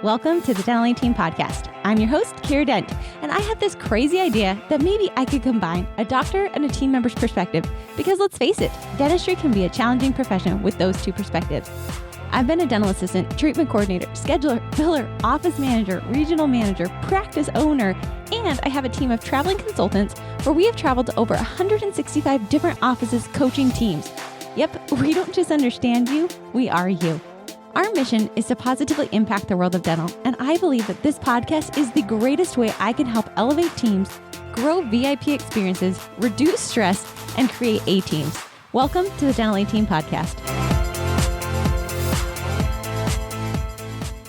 Welcome to the Dental Team Podcast. I'm your host, Kiera Dent, and I have this crazy idea that maybe I could combine a doctor and a team member's perspective because let's face it, dentistry can be a challenging profession with those two perspectives. I've been a dental assistant, treatment coordinator, scheduler, biller, office manager, regional manager, practice owner, and I have a team of traveling consultants where we have traveled to over 165 different offices coaching teams. Yep, we don't just understand you, we are you. Our mission is to positively impact the world of dental, and I believe that this podcast is the greatest way I can help elevate teams, grow VIP experiences, reduce stress, and create A-teams. Welcome to the Dental Team Podcast.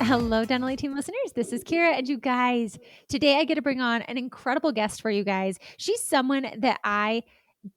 Hello, Dental Team listeners. This is Kiera, and you guys, today I get to bring on an incredible guest for you guys. She's someone that I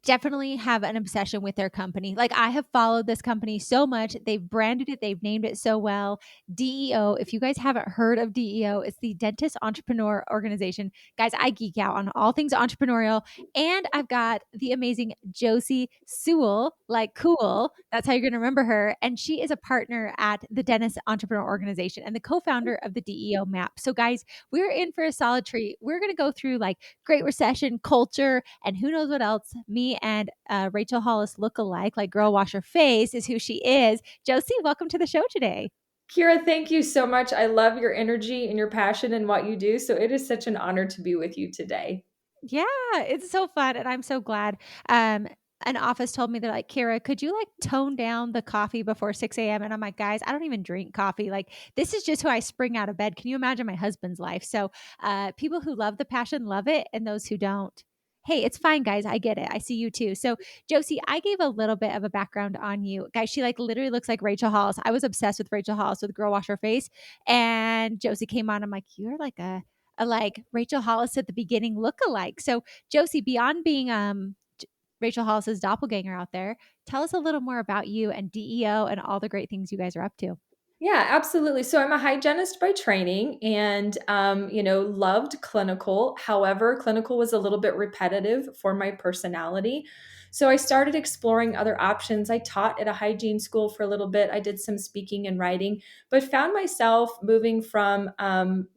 definitely have an obsession with their company. Like, I have followed this company so much. They've branded it. They've named it so well. DEO. If you guys haven't heard of DEO, it's the Dentist Entrepreneur Organization. Guys, I geek out on all things entrepreneurial. And I've got the amazing Josey Sewell, like cool. That's how you're going to remember her. And she is a partner at the Dentist Entrepreneur Organization and the co-founder of the DEO map. So guys, we're in for a solid treat. We're going to go through like Great Recession, culture, and who knows what else. Me and Rachel Hollis look alike, like girl wash her face is who she is. Josey, welcome to the show today. Kiera, thank you so much. I love your energy and your passion and what you do. So it is such an honor to be with you today. Yeah, it's so fun. And I'm so glad. An office told me, they're like, Kiera, could you like tone down the coffee before 6 a.m.? And I'm like, guys, I don't even drink coffee. Like, this is just who I spring out of bed. Can you imagine my husband's life? So people who love the passion love it. And those who don't, hey, it's fine, guys. I get it. I see you too. So Josey, I gave a little bit of a background on you. Guys, she like literally looks like Rachel Hollis. I was obsessed with Rachel Hollis with Girl Wash Her Face. And Josey came on. I'm like, you're like a like Rachel Hollis at the beginning look-alike. So Josey, beyond being Rachel Hollis's doppelganger out there, tell us a little more about you and DEO and all the great things you guys are up to. Yeah, absolutely. So I'm a hygienist by training and, loved clinical. However, clinical was a little bit repetitive for my personality. So I started exploring other options. I taught at a hygiene school for a little bit. I did some speaking and writing, but found myself moving from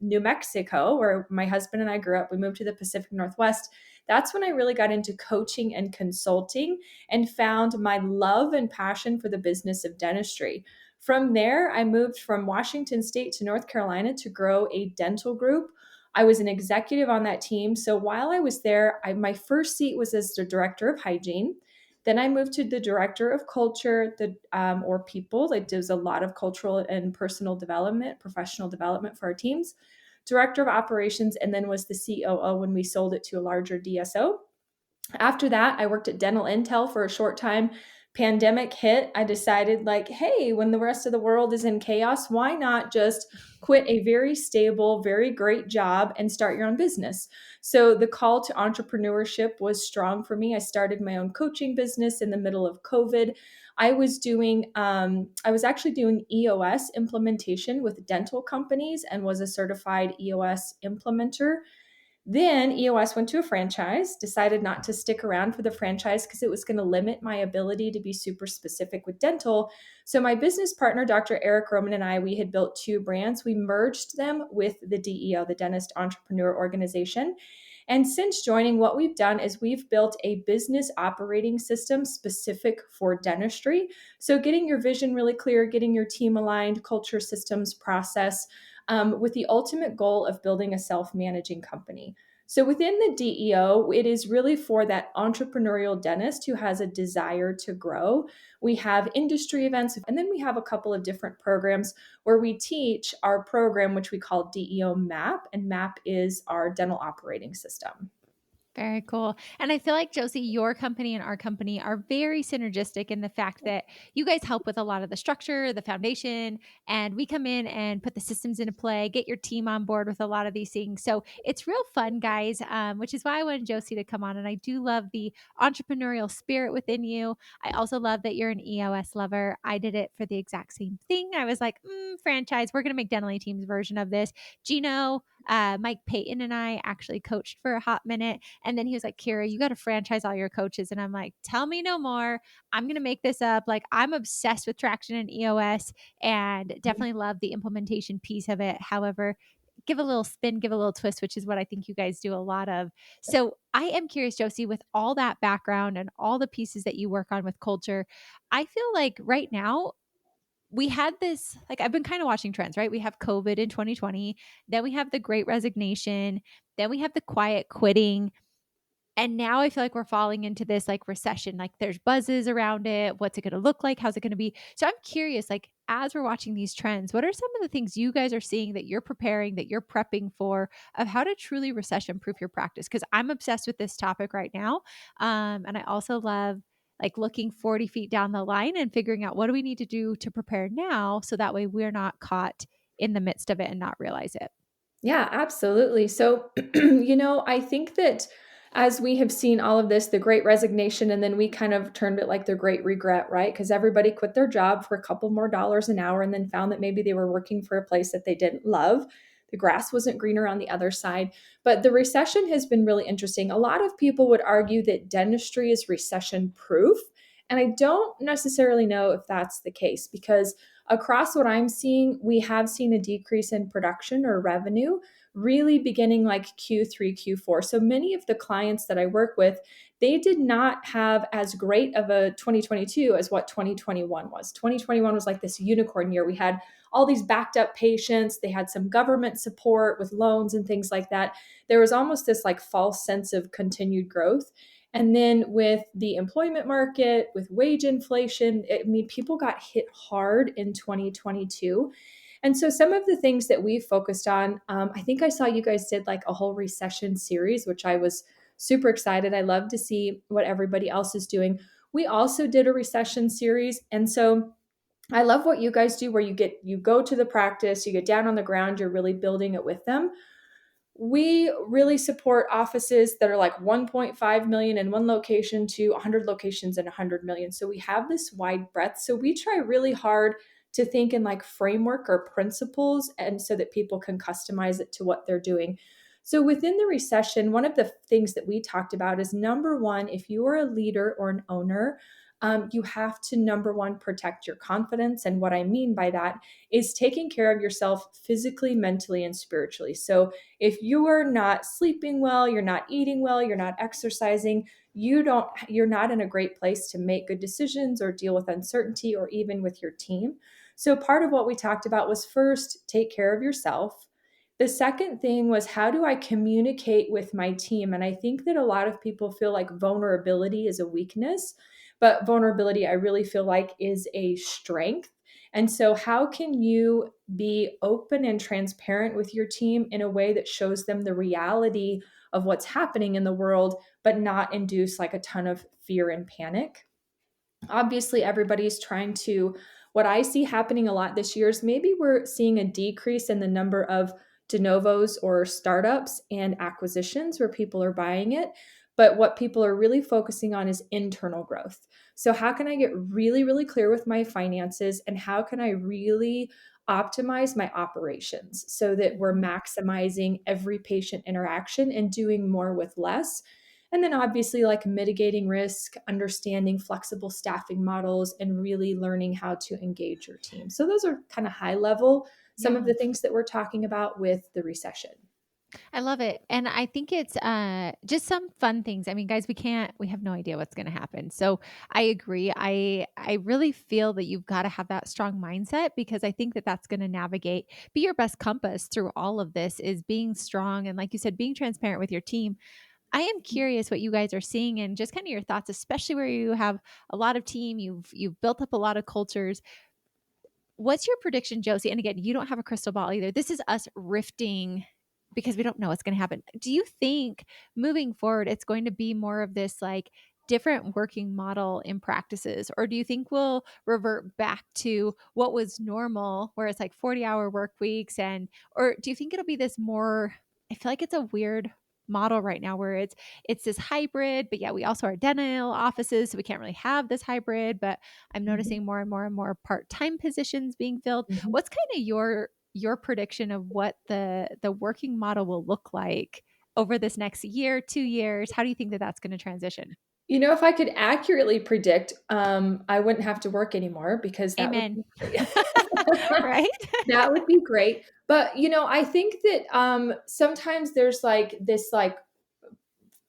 New Mexico, where my husband and I grew up. We moved to the Pacific Northwest. That's when I really got into coaching and consulting and found my love and passion for the business of dentistry. From there, I moved from Washington State to North Carolina to grow a dental group. I was an executive on that team. So while I was there, my first seat was as the director of hygiene. Then I moved to the director of culture, or people. Like, there's a lot of cultural and personal development, professional development for our teams. Director of operations, and then was the COO when we sold it to a larger DSO. After that, I worked at Dental Intel for a short time. Pandemic hit. I decided, like, hey, when the rest of the world is in chaos, why not just quit a very stable, very great job and start your own business? So the call to entrepreneurship was strong for me. I started my own coaching business in the middle of COVID. I was actually doing EOS implementation with dental companies and was a certified EOS implementer. Then EOS went to a franchise, decided not to stick around for the franchise because it was going to limit my ability to be super specific with dental. So my business partner, Dr. Eric Roman, and I, we had built two brands. We merged them with the DEO, the Dentist Entrepreneur Organization. And since joining, what we've done is we've built a business operating system specific for dentistry. So getting your vision really clear, getting your team aligned, culture, systems, process, with the ultimate goal of building a self-managing company. So within the DEO, it is really for that entrepreneurial dentist who has a desire to grow. We have industry events, and then we have a couple of different programs where we teach our program, which we call DEO MAP, and MAP is our dental operating system. Very cool. And I feel like, Josey, your company and our company are very synergistic in the fact that you guys help with a lot of the structure, the foundation, and we come in and put the systems into play, get your team on board with a lot of these things. So it's real fun, guys, which is why I wanted Josey to come on. And I do love the entrepreneurial spirit within you. I also love that you're an EOS lover. I did it for the exact same thing. I was like, franchise, we're going to make Dental Team's version of this. Gino, Mike Payton and I actually coached for a hot minute. And then he was like, Kiera, you got to franchise all your coaches. And I'm like, tell me no more. I'm going to make this up. Like, I'm obsessed with traction and EOS and definitely love the implementation piece of it. However, give a little spin, give a little twist, which is what I think you guys do a lot of. So I am curious, Josey, with all that background and all the pieces that you work on with culture, I feel like right now we had this, like, I've been kind of watching trends, right? We have COVID in 2020, then we have the great resignation, then we have the quiet quitting. And now I feel like we're falling into this like recession. Like there's buzzes around it. What's it going to look like? How's it going to be? So I'm curious, like, as we're watching these trends, what are some of the things you guys are seeing that you're preparing, that you're prepping for, of how to truly recession proof your practice? Because I'm obsessed with this topic right now. And I also love like looking 40 feet down the line and figuring out what do we need to do to prepare now so that way we're not caught in the midst of it and not realize it. Yeah, absolutely. So, I think that as we have seen all of this, the great resignation, and then we kind of turned it like the great regret, right? Because everybody quit their job for a couple more dollars an hour and then found that maybe they were working for a place that they didn't love. The grass wasn't greener on the other side. But the recession has been really interesting. A lot of people would argue that dentistry is recession proof. And I don't necessarily know if that's the case because across what I'm seeing, we have seen a decrease in production or revenue really beginning like Q3, Q4. So many of the clients that I work with, they did not have as great of a 2022 as what 2021 was. 2021 was like this unicorn year. We had all these backed up patients, they had some government support with loans and things like that. There was almost this like false sense of continued growth. And then with the employment market, with wage inflation, people got hit hard in 2022. And so some of the things that we focused on, I think I saw you guys did like a whole recession series, which I was super excited. I love to see what everybody else is doing. We also did a recession series. And so I love what you guys do where you go to the practice, you get down on the ground, you're really building it with them. We really support offices that are like 1.5 million in one location to 100 locations and 100 million. So we have this wide breadth. So we try really hard to think in like framework or principles and so that people can customize it to what they're doing. So within the recession, one of the things that we talked about is number one, if you are a leader or an owner, you have to number one protect your confidence. And what I mean by that is taking care of yourself physically, mentally, and spiritually. So if you are not sleeping well, you're not eating well, you're not exercising, you're not in a great place to make good decisions or deal with uncertainty or even with your team. So part of what we talked about was first, take care of yourself. The second thing was, how do I communicate with my team? And I think that a lot of people feel like vulnerability is a weakness, but vulnerability, I really feel like, is a strength. And so, how can you be open and transparent with your team in a way that shows them the reality of what's happening in the world, but not induce like a ton of fear and panic? Obviously, everybody's trying to, what I see happening a lot this year is maybe we're seeing a decrease in the number of de novos or startups and acquisitions where people are buying it. But what people are really focusing on is internal growth. So, how can I get really, really clear with my finances and how can I really optimize my operations so that we're maximizing every patient interaction and doing more with less? And then obviously, like mitigating risk, understanding flexible staffing models, and really learning how to engage your team. So, those are kind of high level, some of Yeah. the things that we're talking about with the recession. I love it. And I think it's just some fun things. I mean, guys, we have no idea what's going to happen. So I agree. I really feel that you've got to have that strong mindset because I think that that's going to navigate, be your best compass through all of this is being strong. And like you said, being transparent with your team. I am curious what you guys are seeing and just kind of your thoughts, especially where you have a lot of team, you've built up a lot of cultures. What's your prediction, Josie? And again, you don't have a crystal ball either. This is us rifting because we don't know what's going to happen. Do you think moving forward, it's going to be more of this like different working model in practices? Or do you think we'll revert back to what was normal, where it's like 40-hour work weeks? Or do you think it'll be this more? I feel like it's a weird model right now where it's this hybrid, but yeah, we also are dental offices, so we can't really have this hybrid. But I'm Mhm. noticing more and more and more part-time positions being filled. Mhm. What's kind of your prediction of what the working model will look like over this next year, 2 years? How do you think that that's gonna transition? If I could accurately predict, I wouldn't have to work anymore because that would Amen. be great. Right? That would be great. But, I think that, sometimes there's, like, this, like,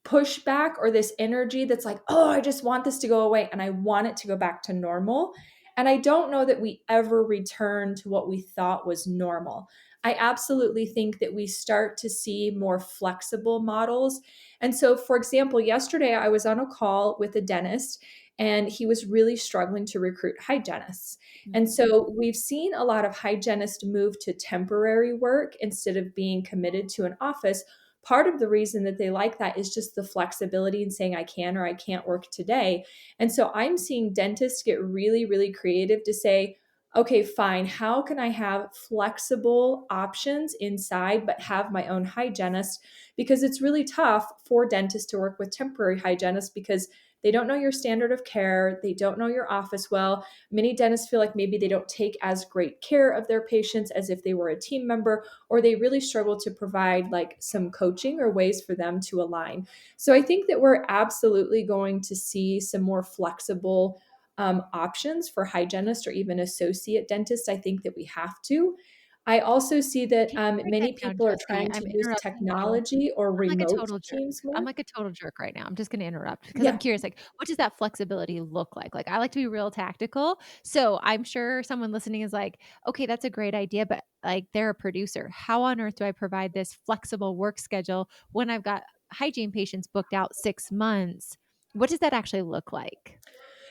pushback or this energy that's like, oh, I just want this to go away and I want it to go back to normal. And I don't know that we ever return to what we thought was normal. I absolutely think that we start to see more flexible models. And so, for example, yesterday I was on a call with a dentist and he was really struggling to recruit hygienists. And Mhm. so we've seen a lot of hygienists move to temporary work instead of being committed to an office. Part of the reason that they like that is just the flexibility in saying I can or I can't work today. And so I'm seeing dentists get really, really creative to say, okay, fine, how can I have flexible options inside, but have my own hygienist? Because it's really tough for dentists to work with temporary hygienists because they don't know your standard of care, they don't know your office well. Many dentists feel like maybe they don't take as great care of their patients as if they were a team member, or they really struggle to provide like some coaching or ways for them to align. So I think that we're absolutely going to see some more flexible options for hygienists or even associate dentists. I think that we have to. I also see that Can you break that many down, people are Josie? trying to I'm use interrupting you. technology or I'm like a remote total jerk. teams I'm more. like a total jerk right now. I'm just gonna interrupt because I'm Yeah. curious, like, what does that flexibility look like? Like, I like to be real tactical. So I'm sure someone listening is like, okay, that's a great idea, but like they're a producer. How on earth do I provide this flexible work schedule when I've got hygiene patients booked out 6 months? What does that actually look like?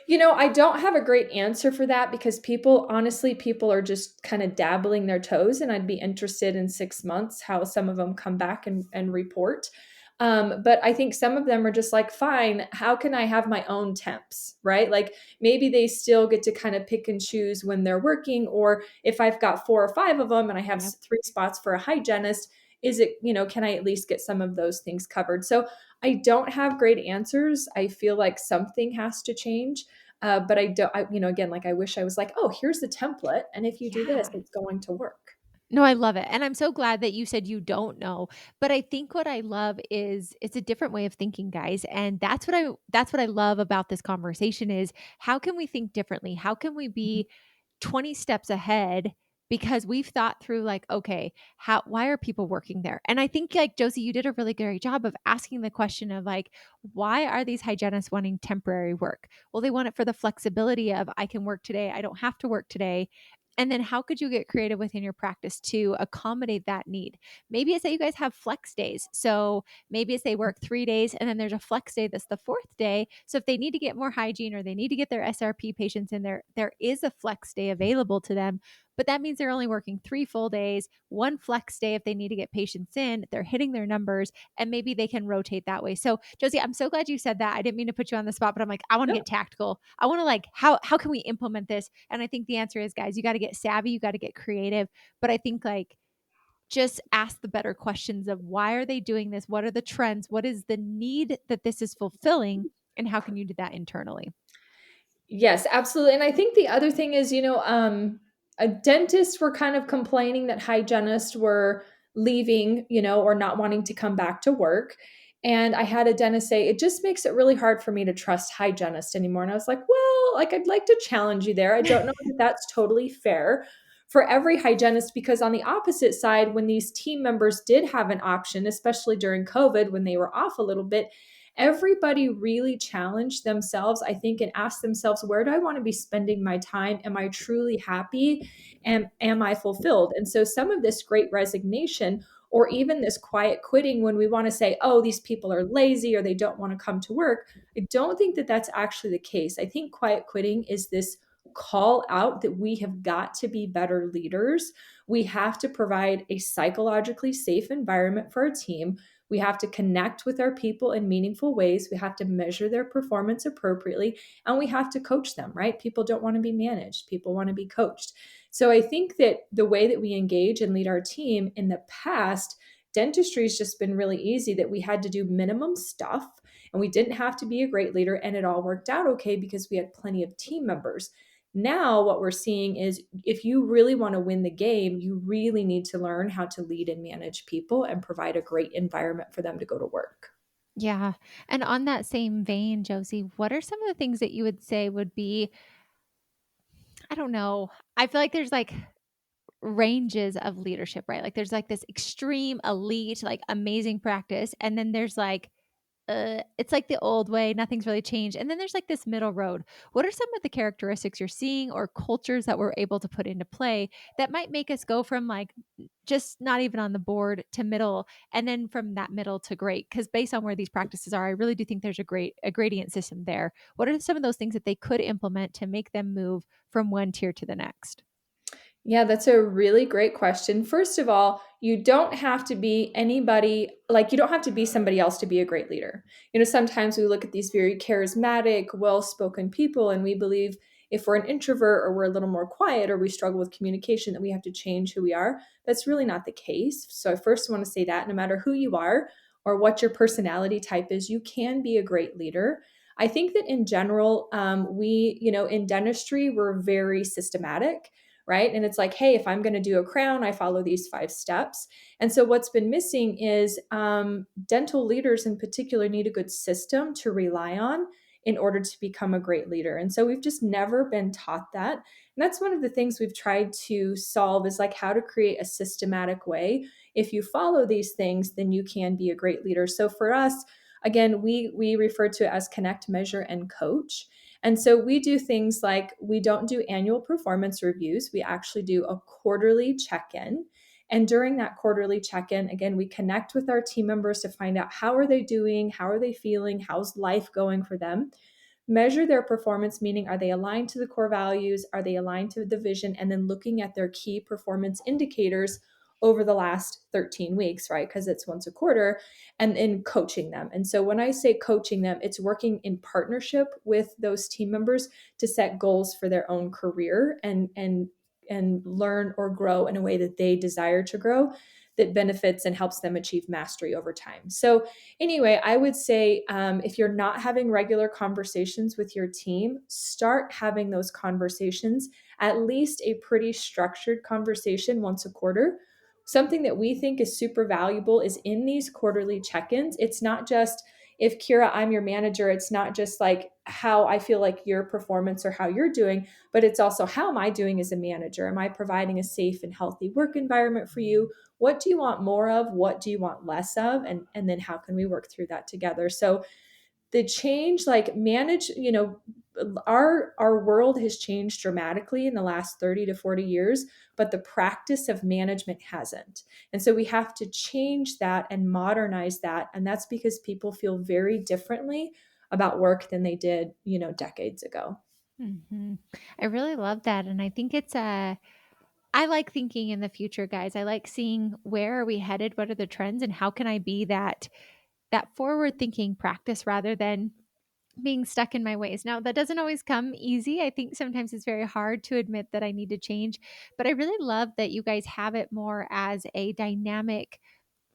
I don't have a great answer for that because people are just kind of dabbling their toes, and I'd be interested in 6 months how some of them come back and report. But I think some of them are just like, fine, how can I have my own temps, right? Like maybe they still get to kind of pick and choose when they're working, or if I've got 4 or 5 of them and I have Yep. 3 spots for a hygienist, can I at least get some of those things covered? So I don't have great answers. I feel like something has to change. But I don't, again, like I wish I was like, oh, here's the template. And if you do this, Yeah. it's going to work. No, I love it, and I'm so glad that you said you don't know, but I think what I love is it's a different way of thinking, guys, and that's what I love about this conversation is how can we think differently? How can we Mhm. be 20 steps ahead because we've thought through like, okay, how why are people working there? And I think like Josie, you did a really great job of asking the question of like, why are these hygienists wanting temporary work? Well, they want it for the flexibility of I can work today, I don't have to work today. And then how could you get creative within your practice to accommodate that need? Maybe it's that you guys have flex days. So maybe it's they work 3 days and then there's a flex day that's the fourth day. So if they need to get more hygiene or they need to get their SRP patients in there, there is a flex day available to them. But that means they're only working 3 full days, one flex day if they need to get patients in, they're hitting their numbers, and maybe they can rotate that way. So, Josie, I'm so glad you said that. I didn't mean to put you on the spot, but I'm like, I want to No. get tactical. I want to like, how can we implement this? And I think the answer is, guys, you got to get savvy, you got to get creative. But I think like just ask the better questions of why are they doing this? What are the trends? What is the need that this is fulfilling? And how can you do that internally? Yes, absolutely. And I think the other thing is, a dentists were kind of complaining that hygienists were leaving, or not wanting to come back to work. And I had a dentist say, it just makes it really hard for me to trust hygienists anymore. And I was like, well, like, I'd like to challenge you there. I don't know that that's totally fair for every hygienist, because on the opposite side, when these team members did have an option, especially during COVID, when they were off a little bit, everybody really challenged themselves, I think, and asked themselves, where do I want to be spending my time? Am I truly happy? And am I fulfilled? And so some of this great resignation or even this quiet quitting, when we want to say, oh, these people are lazy or they don't want to come to work, I don't think that that's actually the case. I think quiet quitting is this call out that we have got to be better leaders. We have to provide a psychologically safe environment for our team. We have to connect with our people in meaningful ways. We have to measure their performance appropriately, and we have to coach them, right? People don't want to be managed, people want to be coached. So I think that the way that we engage and lead our team in the past, dentistry has just been really easy, that we had to do minimum stuff and we didn't have to be a great leader, and it all worked out okay because we had plenty of team members. Now, what we're seeing is if you really want to win the game, you really need to learn how to lead and manage people and provide a great environment for them to go to work. Yeah. And on that same vein, Josie, what are some of the things that you would say would be, I don't know, I feel like there's like ranges of leadership, right? Like there's like this extreme elite, like amazing practice. And then there's like, it's like the old way, nothing's really changed. And then there's like this middle road. What are some of the characteristics you're seeing or cultures that we're able to put into play that might make us go from like just not even on the board to middle and then from that middle to great? Because based on where these practices are, I really do think there's a gradient system there. What are some of those things that they could implement to make them move from one tier to the next? Yeah, that's a really great question. First of all, you don't have to be anybody, like, you don't have to be somebody else to be a great leader. Sometimes we look at these very charismatic, well spoken people, and we believe if we're an introvert or we're a little more quiet or we struggle with communication, that we have to change who we are. That's really not the case. So, I first want to say that no matter who you are or what your personality type is, you can be a great leader. I think that in general, in dentistry, we're very systematic, right? And it's like, hey, if I'm going to do a crown, I follow these 5 steps. And so what's been missing is dental leaders in particular need a good system to rely on in order to become a great leader. And so we've just never been taught that. And that's one of the things we've tried to solve is like how to create a systematic way. If you follow these things, then you can be a great leader. So for us, again, we refer to it as connect, measure, and coach. And so we do things like we don't do annual performance reviews. We actually do a quarterly check in. And during that quarterly check in, again, we connect with our team members to find out how are they doing? How are they feeling? How's life going for them? Measure their performance, meaning are they aligned to the core values? Are they aligned to the vision? And then looking at their key performance indicators over the last 13 weeks, right? Because it's once a quarter, and in coaching them. And so when I say coaching them, it's working in partnership with those team members to set goals for their own career and learn or grow in a way that they desire to grow that benefits and helps them achieve mastery over time. So anyway, I would say if you're not having regular conversations with your team, start having those conversations, at least a pretty structured conversation once a quarter. Something that we think is super valuable is in these quarterly check ins. It's not just, if Kiera, I'm your manager, it's not just like how I feel like your performance or how you're doing, but it's also how am I doing as a manager? Am I providing a safe and healthy work environment for you? What do you want more of? What do you want less of? And then how can we work through that together? So the change, like manage, our world has changed dramatically in the last 30 to 40 years, but the practice of management hasn't. And so we have to change that and modernize that. And that's because people feel very differently about work than they did, decades ago. I really love that. And I think I like thinking in the future, guys. I like seeing where are we headed, what are the trends, and how can I be that forward thinking practice rather than being stuck in my ways. Now, that doesn't always come easy. I think sometimes it's very hard to admit that I need to change, but I really love that you guys have it more as a dynamic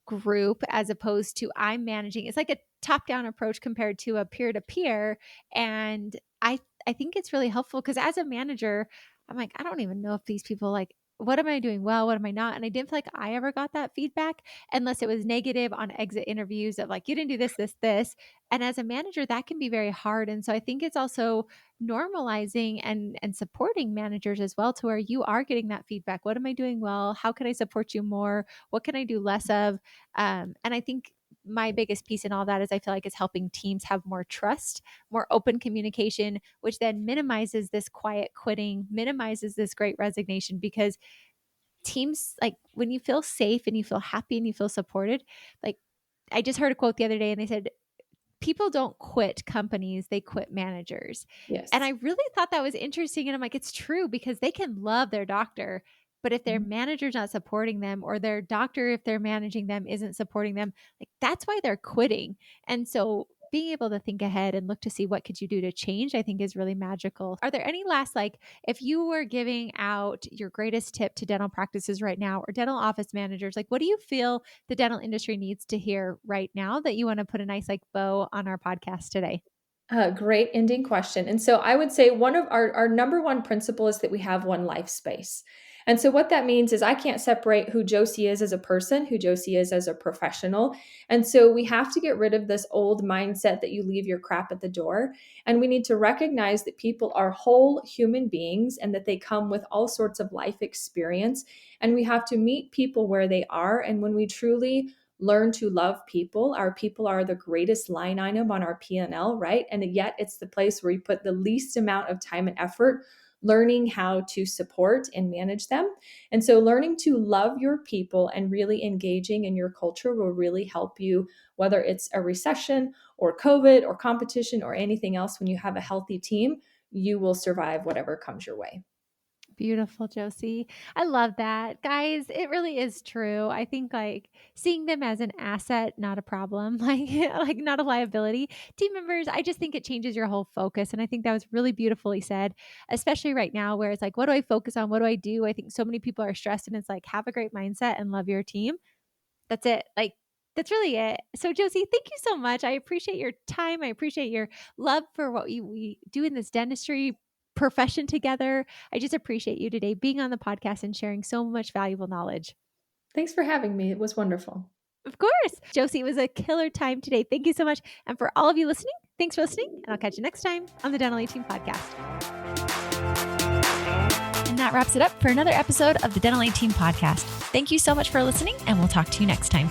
group as opposed to I'm managing. It's like a top-down approach compared to a peer-to-peer, and I think it's really helpful because as a manager, I'm like, I don't even know if these people like what am I doing well, what am I not? And I didn't feel like I ever got that feedback unless it was negative on exit interviews of like you didn't do this, this, this. And as a manager, that can be very hard. And so I think it's also normalizing and supporting managers as well to where you are getting that feedback. What am I doing well? How can I support you more? What can I do less of? And I think my biggest piece in all that is I feel like it's helping teams have more trust, more open communication, which then minimizes this quiet quitting, minimizes this great resignation because teams like when you feel safe and you feel happy and you feel supported, like I just heard a quote the other day and they said people don't quit companies, they quit managers. And I Yes. really thought that was interesting. And I'm like, it's true because they can love their doctor, but if their Mhm. manager's not supporting them or their doctor, if they're managing them, isn't supporting them, like that's why they're quitting. And so being able to think ahead and look to see what could you do to change, I think is really magical. Are there any last, like, if you were giving out your greatest tip to dental practices right now or dental office managers, like, what do you feel the dental industry needs to hear right now that you want to put a nice like bow on our podcast today? Great ending question. And so I would say one of our number one principle is that we have one life space. And so what that means is I can't separate who Josie is as a person, who Josie is as a professional. And so we have to get rid of this old mindset that you leave your crap at the door. And we need to recognize that people are whole human beings and that they come with all sorts of life experience. And we have to meet people where they are. And when we truly learn to love people, our people are the greatest line item on our P&L, right? And yet it's the place where we put the least amount of time and effort learning how to support and manage them. And so learning to love your people and really engaging in your culture will really help you, whether it's a recession or COVID or competition or anything else. When you have a healthy team, you will survive whatever comes your way. Beautiful, Josie. I love that. Guys, it really is true. I think like seeing them as an asset, not a problem, like not a liability. Team members, I just think it changes your whole focus. And I think that was really beautifully said, especially right now where it's like, what do I focus on? What do I do? I think so many people are stressed and it's like, have a great mindset and love your team. That's it. Like, that's really it. So, Josie, thank you so much. I appreciate your time. I appreciate your love for what we do in this dentistry profession together. I just appreciate you today being on the podcast and sharing so much valuable knowledge. Thanks for having me. It was wonderful. Of course. Josie, it was a killer time today. Thank you so much. And for all of you listening, thanks for listening. And I'll catch you next time on the Dental A Team podcast. And that wraps it up for another episode of the Dental A Team podcast. Thank you so much for listening, and we'll talk to you next time.